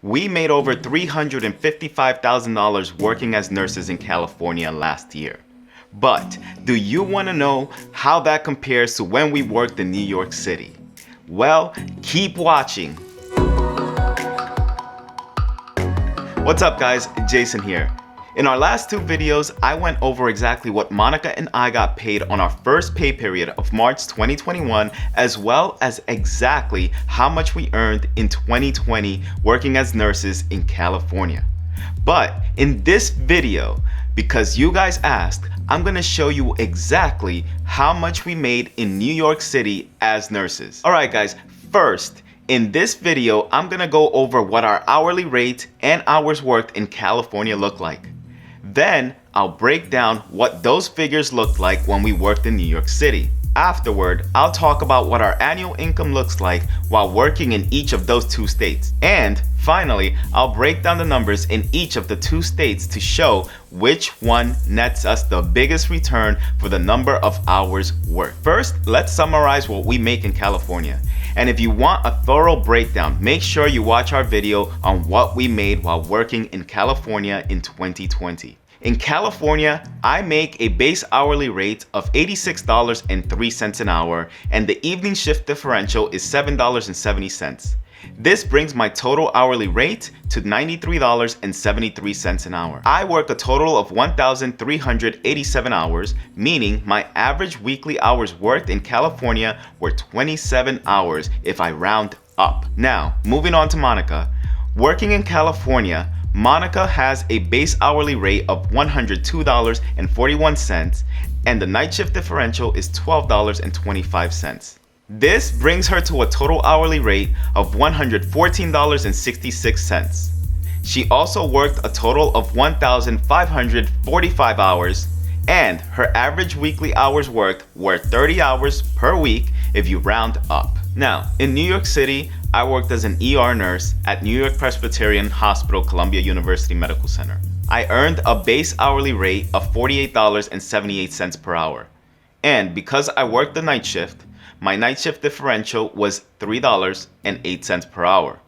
We made over $355,000 working as nurses in California last year. But do you want to know how that compares to when we worked in New York City? Well, keep watching. What's up guys, Jason here. In our last two videos, I went over exactly what Monica and I got paid on our first pay period of March 2021, as well as exactly how much we earned in 2020 working as nurses in California. But in this video, because you guys asked, I'm gonna show you exactly how much we made in New York City as nurses. Alright guys, first, in this video, I'm gonna go over what our hourly rate and hours worked in California look like. Then, I'll break down what those figures looked like when we worked in New York City. Afterward, I'll talk about what our annual income looks like while working in each of those two states. And finally, I'll break down the numbers in each of the two states to show which one nets us the biggest return for the number of hours worked. First, let's summarize what we make in California. And if you want a thorough breakdown, make sure you watch our video on what we made while working in California in 2020. In California, I make a base hourly rate of $86.03 an hour, and the evening shift differential is $7.70. This brings my total hourly rate to $93.73 an hour. I work a total of 1,387 hours, meaning my average weekly hours worked in California were 27 hours if I round up. Now, moving on to Monica. Working in California, Monica has a base hourly rate of $102.41, and the night shift differential is $12.25. This brings her to a total hourly rate of $114.66. She also worked a total of 1,545 hours, and her average weekly hours worked were 30 hours per week if you round up. Now, in New York City, I worked as an ER nurse at New York Presbyterian Hospital, Columbia University Medical Center. I earned a base hourly rate of $48.78 per hour. And because I worked the night shift, my night shift differential was $3.08 per hour.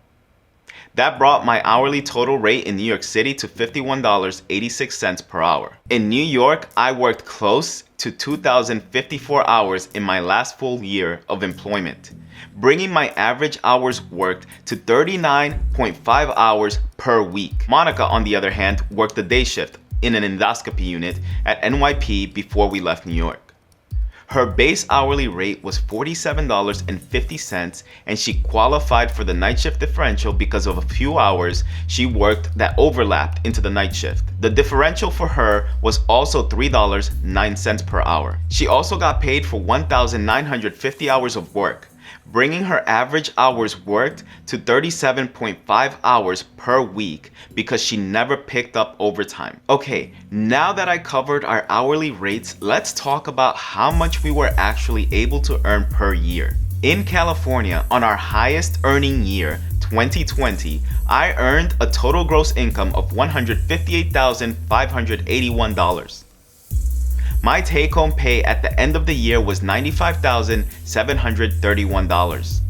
That brought my hourly total rate in New York City to $51.86 per hour. In New York, I worked close to 2,054 hours in my last full year of employment, bringing my average hours worked to 39.5 hours per week. Monica, on the other hand, worked the day shift in an endoscopy unit at NYC before we left New York. Her base hourly rate was $47.50, and she qualified for the night shift differential because of a few hours she worked that overlapped into the night shift. The differential for her was also $3.09 per hour. She also got paid for 1,950 hours of work, bringing her average hours worked to 37.5 hours per week because she never picked up overtime. Okay, now that I covered our hourly rates, let's talk about how much we were actually able to earn per year. In California, on our highest earning year, 2020, I earned a total gross income of $158,581. My take-home pay at the end of the year was $95,731.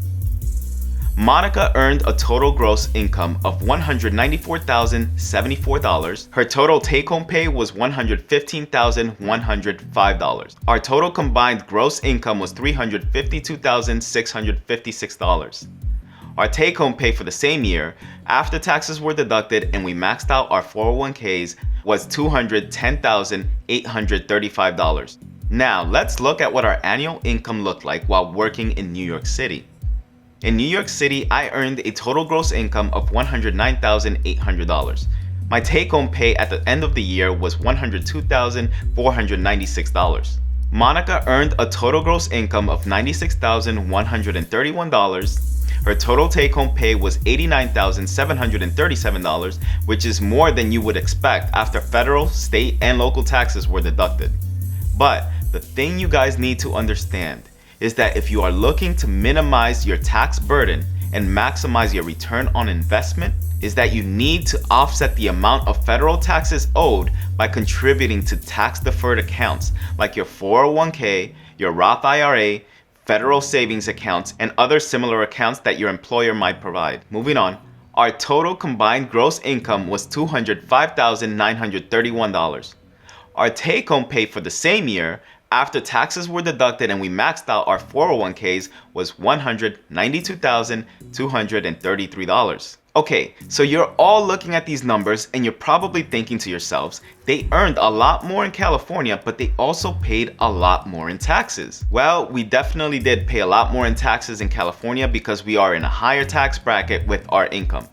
Monica earned a total gross income of $194,074. Her total take-home pay was $115,105. Our total combined gross income was $352,656. Our take-home pay for the same year, after taxes were deducted and we maxed out our 401ks, was $210,835. Now, let's look at what our annual income looked like while working in New York City. In New York City, I earned a total gross income of $109,800. My take-home pay at the end of the year was $102,496. Monica earned a total gross income of $96,131. Her total take-home pay was $89,737, which is more than you would expect after federal, state, and local taxes were deducted. But the thing you guys need to understand is that if you are looking to minimize your tax burden and maximize your return on investment, is that you need to offset the amount of federal taxes owed by contributing to tax-deferred accounts like your 401k, your Roth IRA, federal savings accounts, and other similar accounts that your employer might provide. Moving on, our total combined gross income was $205,931. Our take-home pay for the same year, after taxes were deducted and we maxed out our 401ks, was $192,233. Okay, so you're all looking at these numbers and you're probably thinking to yourselves, they earned a lot more in California, but they also paid a lot more in taxes. Well, we definitely did pay a lot more in taxes in California because we are in a higher tax bracket with our income.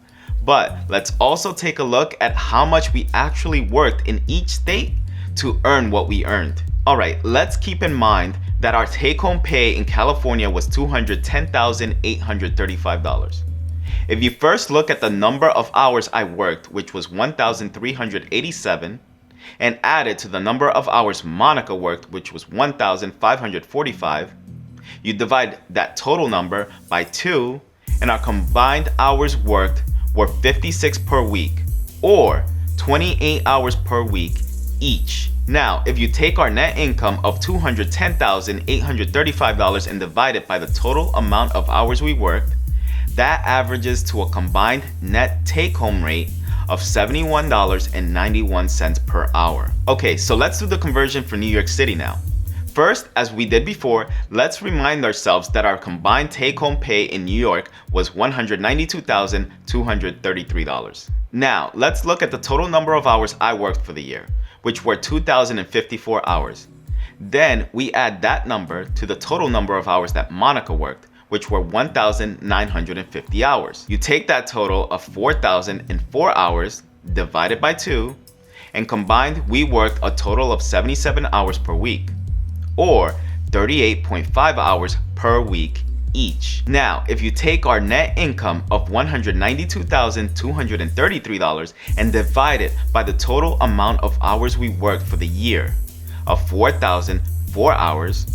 But let's also take a look at how much we actually worked in each state to earn what we earned. Alright, let's keep in mind that our take-home pay in California was $210,835. If you first look at the number of hours I worked, which was 1,387, and add it to the number of hours Monica worked, which was 1,545, you divide that total number by 2, and our combined hours worked were 56 per week, or 28 hours per week each. Now, if you take our net income of $210,835 and divide it by the total amount of hours we worked, that averages to a combined net take-home rate of $71.91 per hour. Okay, so let's do the conversion for New York City now. First, as we did before, let's remind ourselves that our combined take-home pay in New York was $192,233. Now, let's look at the total number of hours I worked for the year, which were 2,054 hours. Then we add that number to the total number of hours that Monica worked, which were 1,950 hours. You take that total of 4,004 hours divided by 2, and combined we worked a total of 77 hours per week, or 38.5 hours per week each. Now, if you take our net income of $192,233 and divide it by the total amount of hours we worked for the year of 4,004 hours,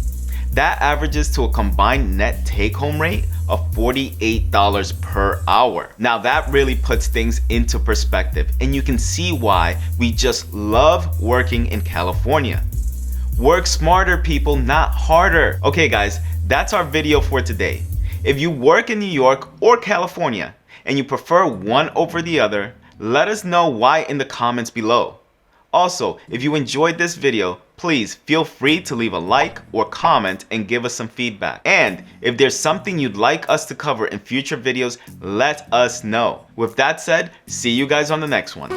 that averages to a combined net take-home rate of $48 per hour. Now that really puts things into perspective, and you can see why we just love working in California. Work smarter, people, not harder. Okay guys, that's our video for today. If you work in New York or California and you prefer one over the other, let us know why in the comments below. Also, if you enjoyed this video, please feel free to leave a like or comment and give us some feedback. And if there's something you'd like us to cover in future videos, let us know. With that said, see you guys on the next one.